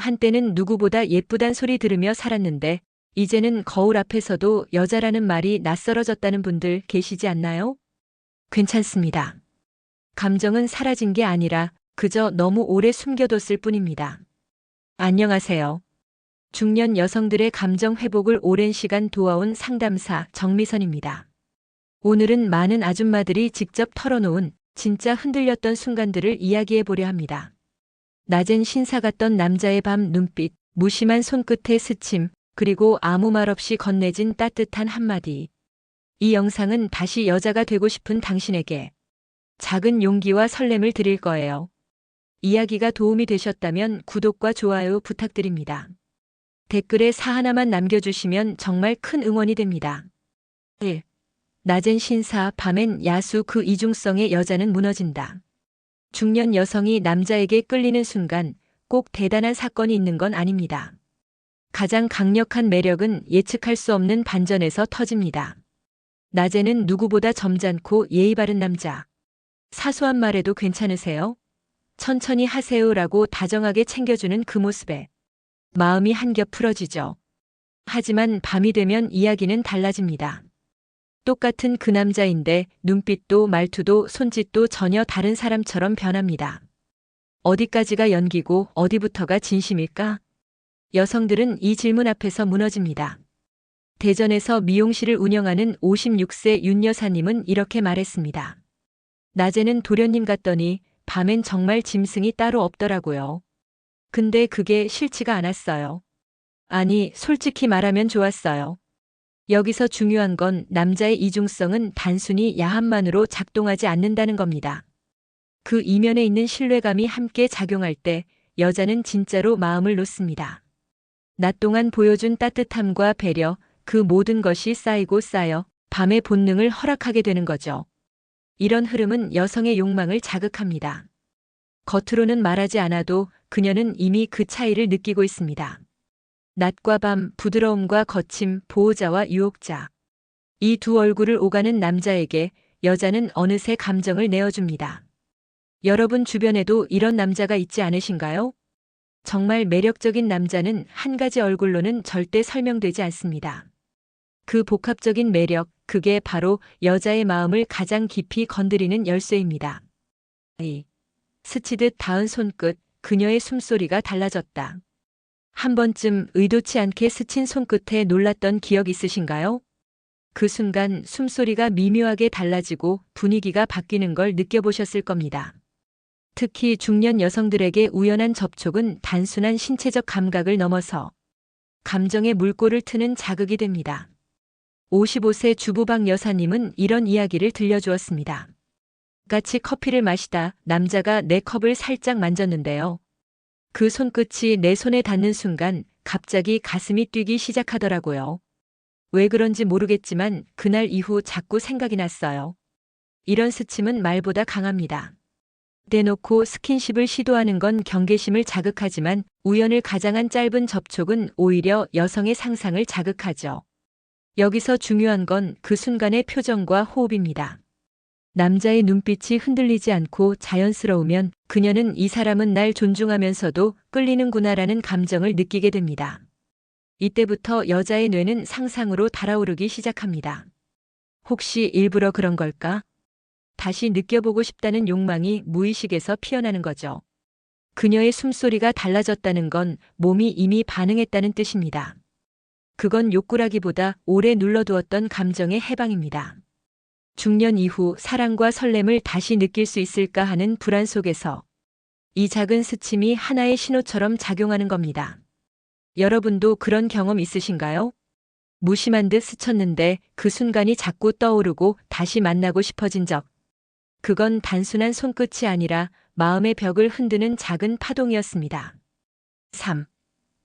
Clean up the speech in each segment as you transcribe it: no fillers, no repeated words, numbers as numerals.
한때는 누구보다 예쁘단 소리 들으며 살았는데 이제는 거울 앞에서도 여자라는 말이 낯설어졌다는 분들 계시지 않나요? 괜찮습니다. 감정은 사라진 게 아니라 그저 너무 오래 숨겨뒀을 뿐입니다. 안녕하세요. 중년 여성들의 감정 회복을 오랜 시간 도와온 상담사 정미선입니다. 오늘은 많은 아줌마들이 직접 털어놓은 진짜 흔들렸던 순간들을 이야기해 보려 합니다. 낮엔 신사 같던 남자의 밤 눈빛, 무심한 손끝의 스침, 그리고 아무 말 없이 건네진 따뜻한 한마디. 이 영상은 다시 여자가 되고 싶은 당신에게 작은 용기와 설렘을 드릴 거예요. 이야기가 도움이 되셨다면 구독과 좋아요 부탁드립니다. 댓글에 사 하나만 남겨주시면 정말 큰 응원이 됩니다. 1. 낮엔 신사, 밤엔 야수, 그 이중성의 여자는 무너진다. 중년 여성이 남자에게 끌리는 순간 꼭 대단한 사건이 있는 건 아닙니다. 가장 강력한 매력은 예측할 수 없는 반전에서 터집니다. 낮에는 누구보다 점잖고 예의 바른 남자. 사소한 말에도 괜찮으세요? 천천히 하세요라고 다정하게 챙겨주는 그 모습에 마음이 한겹 풀어지죠. 하지만 밤이 되면 이야기는 달라집니다. 똑같은 그 남자인데 눈빛도 말투도 손짓도 전혀 다른 사람처럼 변합니다. 어디까지가 연기고 어디부터가 진심일까? 여성들은 이 질문 앞에서 무너집니다. 대전에서 미용실을 운영하는 56세 윤 여사님은 이렇게 말했습니다. 낮에는 도련님 같더니 밤엔 정말 짐승이 따로 없더라고요. 근데 그게 싫지가 않았어요. 아니, 솔직히 말하면 좋았어요. 여기서 중요한 건 남자의 이중성은 단순히 야함만으로 작동하지 않는다는 겁니다. 그 이면에 있는 신뢰감이 함께 작용할 때 여자는 진짜로 마음을 놓습니다. 낮 동안 보여준 따뜻함과 배려, 그 모든 것이 쌓이고 쌓여 밤의 본능을 허락하게 되는 거죠. 이런 흐름은 여성의 욕망을 자극합니다. 겉으로는 말하지 않아도 그녀는 이미 그 차이를 느끼고 있습니다. 낮과 밤, 부드러움과 거침, 보호자와 유혹자. 이 두 얼굴을 오가는 남자에게 여자는 어느새 감정을 내어줍니다. 여러분 주변에도 이런 남자가 있지 않으신가요? 정말 매력적인 남자는 한 가지 얼굴로는 절대 설명되지 않습니다. 그 복합적인 매력, 그게 바로 여자의 마음을 가장 깊이 건드리는 열쇠입니다. 스치듯 닿은 손끝, 그녀의 숨소리가 달라졌다. 한 번쯤 의도치 않게 스친 손끝에 놀랐던 기억 있으신가요? 그 순간 숨소리가 미묘하게 달라지고 분위기가 바뀌는 걸 느껴보셨을 겁니다. 특히 중년 여성들에게 우연한 접촉은 단순한 신체적 감각을 넘어서 감정의 물꼬를 트는 자극이 됩니다. 55세 주부박 여사님은 이런 이야기를 들려주었습니다. 같이 커피를 마시다 남자가 내 컵을 살짝 만졌는데요. 그 손끝이 내 손에 닿는 순간 갑자기 가슴이 뛰기 시작하더라고요. 왜 그런지 모르겠지만 그날 이후 자꾸 생각이 났어요. 이런 스침은 말보다 강합니다. 대놓고 스킨십을 시도하는 건 경계심을 자극하지만 우연을 가장한 짧은 접촉은 오히려 여성의 상상을 자극하죠. 여기서 중요한 건 그 순간의 표정과 호흡입니다. 남자의 눈빛이 흔들리지 않고 자연스러우면 그녀는 이 사람은 날 존중하면서도 끌리는구나라는 감정을 느끼게 됩니다. 이때부터 여자의 뇌는 상상으로 달아오르기 시작합니다. 혹시 일부러 그런 걸까? 다시 느껴보고 싶다는 욕망이 무의식에서 피어나는 거죠. 그녀의 숨소리가 달라졌다는 건 몸이 이미 반응했다는 뜻입니다. 그건 욕구라기보다 오래 눌러두었던 감정의 해방입니다. 중년 이후 사랑과 설렘을 다시 느낄 수 있을까 하는 불안 속에서 이 작은 스침이 하나의 신호처럼 작용하는 겁니다. 여러분도 그런 경험 있으신가요? 무심한 듯 스쳤는데 그 순간이 자꾸 떠오르고 다시 만나고 싶어진 적. 그건 단순한 손끝이 아니라 마음의 벽을 흔드는 작은 파동이었습니다. 3.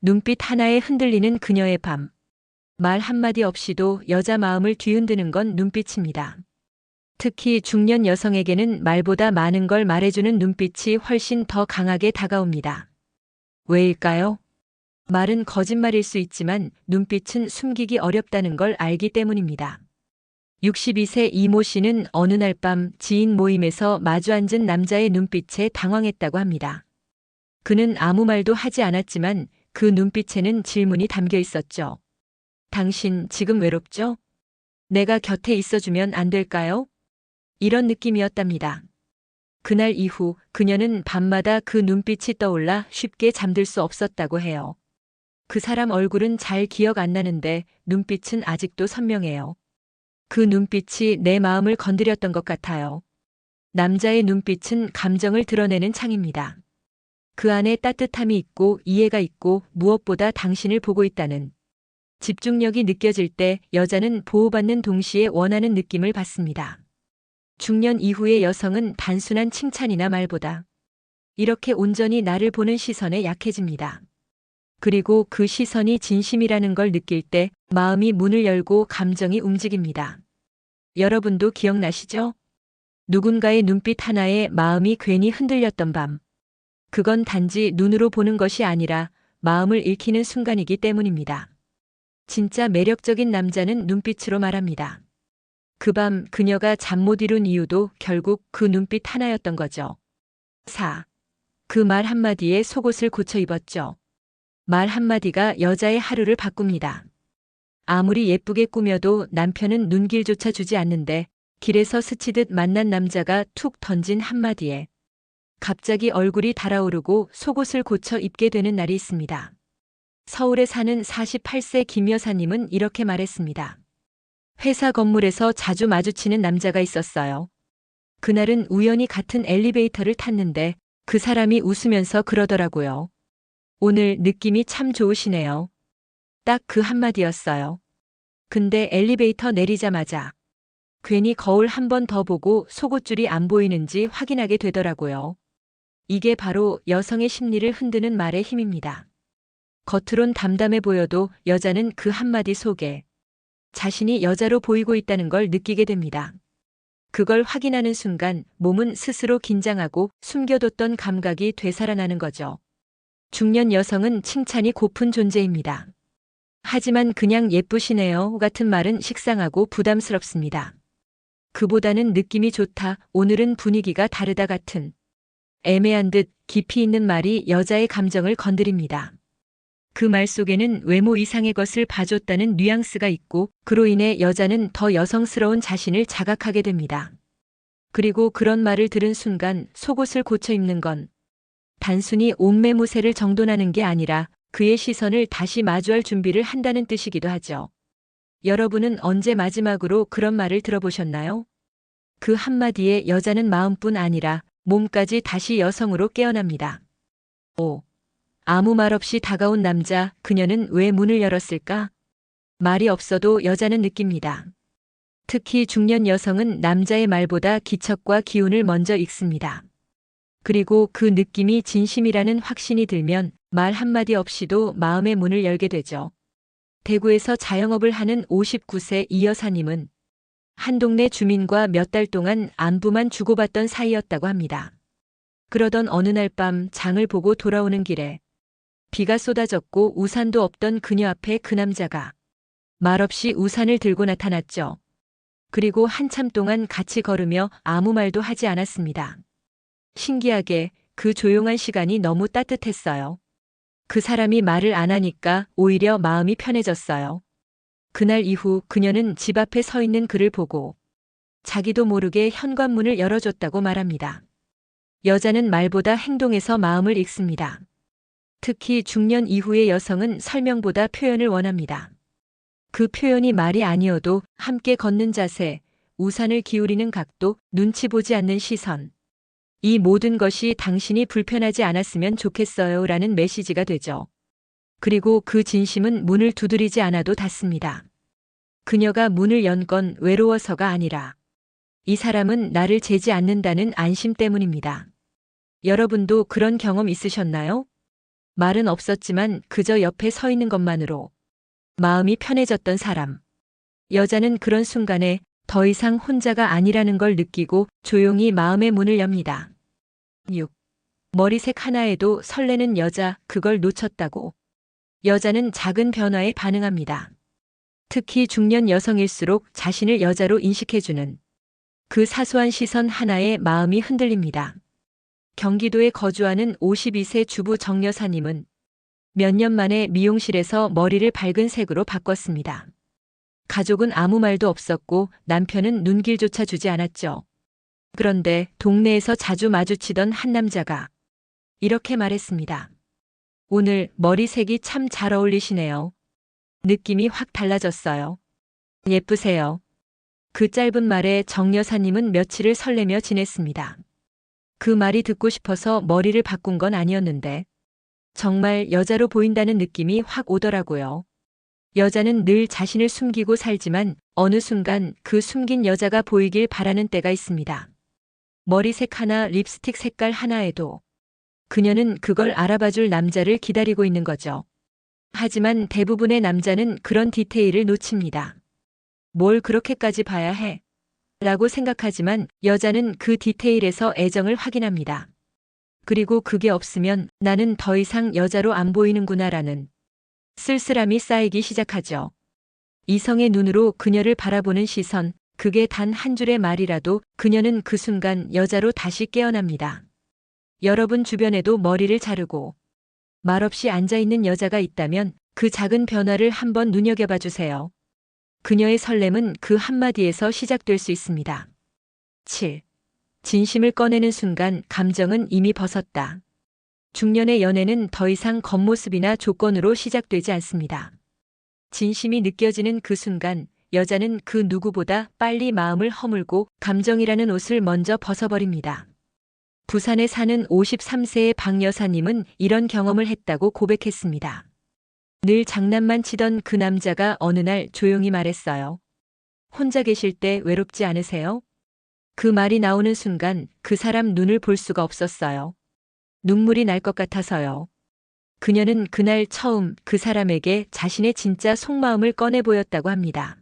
눈빛 하나에 흔들리는 그녀의 밤. 말 한마디 없이도 여자 마음을 뒤흔드는 건 눈빛입니다. 특히 중년 여성에게는 말보다 많은 걸 말해주는 눈빛이 훨씬 더 강하게 다가옵니다. 왜일까요? 말은 거짓말일 수 있지만 눈빛은 숨기기 어렵다는 걸 알기 때문입니다. 62세 이모 씨는 어느 날 밤 지인 모임에서 마주 앉은 남자의 눈빛에 당황했다고 합니다. 그는 아무 말도 하지 않았지만 그 눈빛에는 질문이 담겨 있었죠. 당신 지금 외롭죠? 내가 곁에 있어주면 안 될까요? 이런 느낌이었답니다. 그날 이후 그녀는 밤마다 그 눈빛이 떠올라 쉽게 잠들 수 없었다고 해요. 그 사람 얼굴은 잘 기억 안 나는데 눈빛은 아직도 선명해요. 그 눈빛이 내 마음을 건드렸던 것 같아요. 남자의 눈빛은 감정을 드러내는 창입니다. 그 안에 따뜻함이 있고 이해가 있고 무엇보다 당신을 보고 있다는 집중력이 느껴질 때 여자는 보호받는 동시에 원하는 느낌을 받습니다. 중년 이후의 여성은 단순한 칭찬이나 말보다 이렇게 온전히 나를 보는 시선에 약해집니다. 그리고 그 시선이 진심이라는 걸 느낄 때 마음이 문을 열고 감정이 움직입니다. 여러분도 기억나시죠? 누군가의 눈빛 하나에 마음이 괜히 흔들렸던 밤. 그건 단지 눈으로 보는 것이 아니라 마음을 읽히는 순간이기 때문입니다. 진짜 매력적인 남자는 눈빛으로 말합니다. 그 밤 그녀가 잠 못 이룬 이유도 결국 그 눈빛 하나였던 거죠. 4. 그 말 한마디에 속옷을 고쳐 입었죠. 말 한마디가 여자의 하루를 바꿉니다. 아무리 예쁘게 꾸며도 남편은 눈길조차 주지 않는데 길에서 스치듯 만난 남자가 툭 던진 한마디에 갑자기 얼굴이 달아오르고 속옷을 고쳐 입게 되는 날이 있습니다. 서울에 사는 48세 김 여사님은 이렇게 말했습니다. 회사 건물에서 자주 마주치는 남자가 있었어요. 그날은 우연히 같은 엘리베이터를 탔는데 그 사람이 웃으면서 그러더라고요. 오늘 느낌이 참 좋으시네요. 딱 그 한마디였어요. 근데 엘리베이터 내리자마자 괜히 거울 한 번 더 보고 속옷줄이 안 보이는지 확인하게 되더라고요. 이게 바로 여성의 심리를 흔드는 말의 힘입니다. 겉으론 담담해 보여도 여자는 그 한마디 속에 자신이 여자로 보이고 있다는 걸 느끼게 됩니다. 그걸 확인하는 순간 몸은 스스로 긴장하고 숨겨뒀던 감각이 되살아나는 거죠. 중년 여성은 칭찬이 고픈 존재입니다. 하지만 그냥 예쁘시네요 같은 말은 식상하고 부담스럽습니다. 그보다는 느낌이 좋다, 오늘은 분위기가 다르다 같은 애매한 듯 깊이 있는 말이 여자의 감정을 건드립니다. 그 말 속에는 외모 이상의 것을 봐줬다는 뉘앙스가 있고 그로 인해 여자는 더 여성스러운 자신을 자각하게 됩니다. 그리고 그런 말을 들은 순간 속옷을 고쳐 입는 건 단순히 옷매무새를 정돈하는 게 아니라 그의 시선을 다시 마주할 준비를 한다는 뜻이기도 하죠. 여러분은 언제 마지막으로 그런 말을 들어보셨나요? 그 한마디에 여자는 마음뿐 아니라 몸까지 다시 여성으로 깨어납니다. 5. 아무 말 없이 다가온 남자, 그녀는 왜 문을 열었을까? 말이 없어도 여자는 느낍니다. 특히 중년 여성은 남자의 말보다 기척과 기운을 먼저 읽습니다. 그리고 그 느낌이 진심이라는 확신이 들면 말 한마디 없이도 마음의 문을 열게 되죠. 대구에서 자영업을 하는 59세 이 여사님은 한 동네 주민과 몇 달 동안 안부만 주고받던 사이였다고 합니다. 그러던 어느 날 밤 장을 보고 돌아오는 길에 비가 쏟아졌고 우산도 없던 그녀 앞에 그 남자가 말없이 우산을 들고 나타났죠. 그리고 한참 동안 같이 걸으며 아무 말도 하지 않았습니다. 신기하게 그 조용한 시간이 너무 따뜻했어요. 그 사람이 말을 안 하니까 오히려 마음이 편해졌어요. 그날 이후 그녀는 집 앞에 서 있는 그를 보고 자기도 모르게 현관문을 열어줬다고 말합니다. 여자는 말보다 행동에서 마음을 읽습니다. 특히 중년 이후의 여성은 설명보다 표현을 원합니다. 그 표현이 말이 아니어도 함께 걷는 자세, 우산을 기울이는 각도, 눈치 보지 않는 시선. 이 모든 것이 당신이 불편하지 않았으면 좋겠어요 라는 메시지가 되죠. 그리고 그 진심은 문을 두드리지 않아도 닫습니다. 그녀가 문을 연 건 외로워서가 아니라 이 사람은 나를 재지 않는다는 안심 때문입니다. 여러분도 그런 경험 있으셨나요? 말은 없었지만 그저 옆에 서 있는 것만으로 마음이 편해졌던 사람. 여자는 그런 순간에 더 이상 혼자가 아니라는 걸 느끼고 조용히 마음의 문을 엽니다. 6. 머리색 하나에도 설레는 여자, 그걸 놓쳤다고. 여자는 작은 변화에 반응합니다. 특히 중년 여성일수록 자신을 여자로 인식해주는 그 사소한 시선 하나에 마음이 흔들립니다. 경기도에 거주하는 52세 주부 정 여사님은 몇 년 만에 미용실에서 머리를 밝은 색으로 바꿨습니다. 가족은 아무 말도 없었고 남편은 눈길조차 주지 않았죠. 그런데 동네에서 자주 마주치던 한 남자가 이렇게 말했습니다. 오늘 머리색이 참 잘 어울리시네요. 느낌이 확 달라졌어요. 예쁘세요. 그 짧은 말에 정 여사님은 며칠을 설레며 지냈습니다. 그 말이 듣고 싶어서 머리를 바꾼 건 아니었는데 정말 여자로 보인다는 느낌이 확 오더라고요. 여자는 늘 자신을 숨기고 살지만 어느 순간 그 숨긴 여자가 보이길 바라는 때가 있습니다. 머리색 하나, 립스틱 색깔 하나에도 그녀는 그걸 알아봐줄 남자를 기다리고 있는 거죠. 하지만 대부분의 남자는 그런 디테일을 놓칩니다. 뭘 그렇게까지 봐야 해? 라고 생각하지만 여자는 그 디테일에서 애정을 확인합니다. 그리고 그게 없으면 나는 더 이상 여자로 안 보이는구나라는 쓸쓸함이 쌓이기 시작하죠. 이성의 눈으로 그녀를 바라보는 시선, 그게 단 한 줄의 말이라도 그녀는 그 순간 여자로 다시 깨어납니다. 여러분 주변에도 머리를 자르고 말없이 앉아있는 여자가 있다면 그 작은 변화를 한번 눈여겨봐 주세요. 그녀의 설렘은 그 한마디에서 시작될 수 있습니다. 7. 진심을 꺼내는 순간 감정은 이미 벗었다. 중년의 연애는 더 이상 겉모습이나 조건으로 시작되지 않습니다. 진심이 느껴지는 그 순간 여자는 그 누구보다 빨리 마음을 허물고 감정이라는 옷을 먼저 벗어버립니다. 부산에 사는 53세의 박 여사님은 이런 경험을 했다고 고백했습니다. 늘 장난만 치던 그 남자가 어느 날 조용히 말했어요. 혼자 계실 때 외롭지 않으세요? 그 말이 나오는 순간 그 사람 눈을 볼 수가 없었어요. 눈물이 날 것 같아서요. 그녀는 그날 처음 그 사람에게 자신의 진짜 속마음을 꺼내 보였다고 합니다.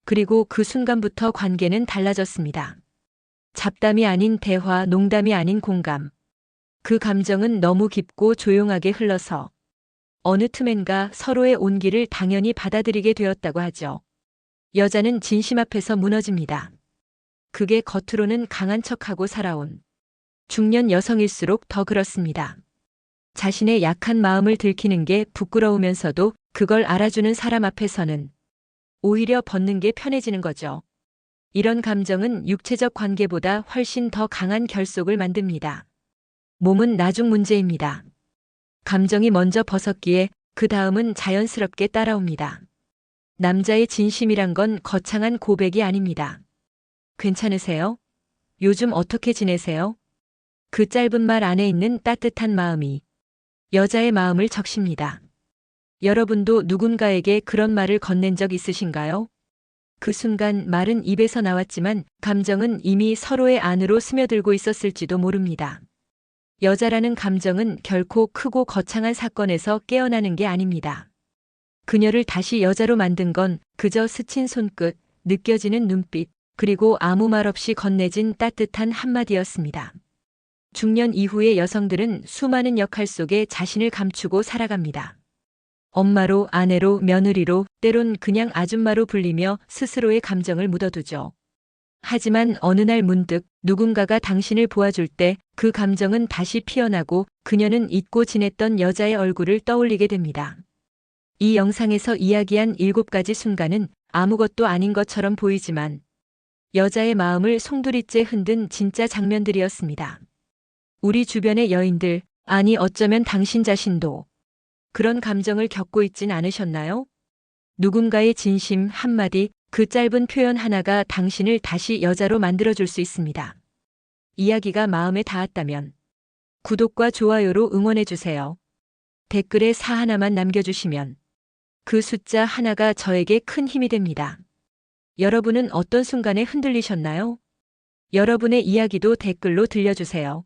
그리고 그 순간부터 관계는 달라졌습니다. 잡담이 아닌 대화, 농담이 아닌 공감. 그 감정은 너무 깊고 조용하게 흘러서 어느 틈엔가 서로의 온기를 당연히 받아들이게 되었다고 하죠. 여자는 진심 앞에서 무너집니다. 그게 겉으로는 강한 척하고 살아온 중년 여성일수록 더 그렇습니다. 자신의 약한 마음을 들키는 게 부끄러우면서도 그걸 알아주는 사람 앞에서는 오히려 벗는 게 편해지는 거죠. 이런 감정은 육체적 관계보다 훨씬 더 강한 결속을 만듭니다. 몸은 나중 문제입니다. 감정이 먼저 벗었기에 그 다음은 자연스럽게 따라옵니다. 남자의 진심이란 건 거창한 고백이 아닙니다. 괜찮으세요? 요즘 어떻게 지내세요? 그 짧은 말 안에 있는 따뜻한 마음이 여자의 마음을 적십니다. 여러분도 누군가에게 그런 말을 건넨 적 있으신가요? 그 순간 말은 입에서 나왔지만 감정은 이미 서로의 안으로 스며들고 있었을지도 모릅니다. 여자라는 감정은 결코 크고 거창한 사건에서 깨어나는 게 아닙니다. 그녀를 다시 여자로 만든 건 그저 스친 손끝, 느껴지는 눈빛, 그리고 아무 말 없이 건네진 따뜻한 한마디였습니다. 중년 이후의 여성들은 수많은 역할 속에 자신을 감추고 살아갑니다. 엄마로, 아내로, 며느리로, 때론 그냥 아줌마로 불리며 스스로의 감정을 묻어두죠. 하지만 어느 날 문득 누군가가 당신을 보아줄 때 그 감정은 다시 피어나고 그녀는 잊고 지냈던 여자의 얼굴을 떠올리게 됩니다. 이 영상에서 이야기한 7가지 순간은 아무것도 아닌 것처럼 보이지만 여자의 마음을 송두리째 흔든 진짜 장면들이었습니다. 우리 주변의 여인들, 아니 어쩌면 당신 자신도 그런 감정을 겪고 있진 않으셨나요? 누군가의 진심 한마디, 그 짧은 표현 하나가 당신을 다시 여자로 만들어줄 수 있습니다. 이야기가 마음에 닿았다면 구독과 좋아요로 응원해주세요. 댓글에 사 하나만 남겨주시면 그 숫자 하나가 저에게 큰 힘이 됩니다. 여러분은 어떤 순간에 흔들리셨나요? 여러분의 이야기도 댓글로 들려주세요.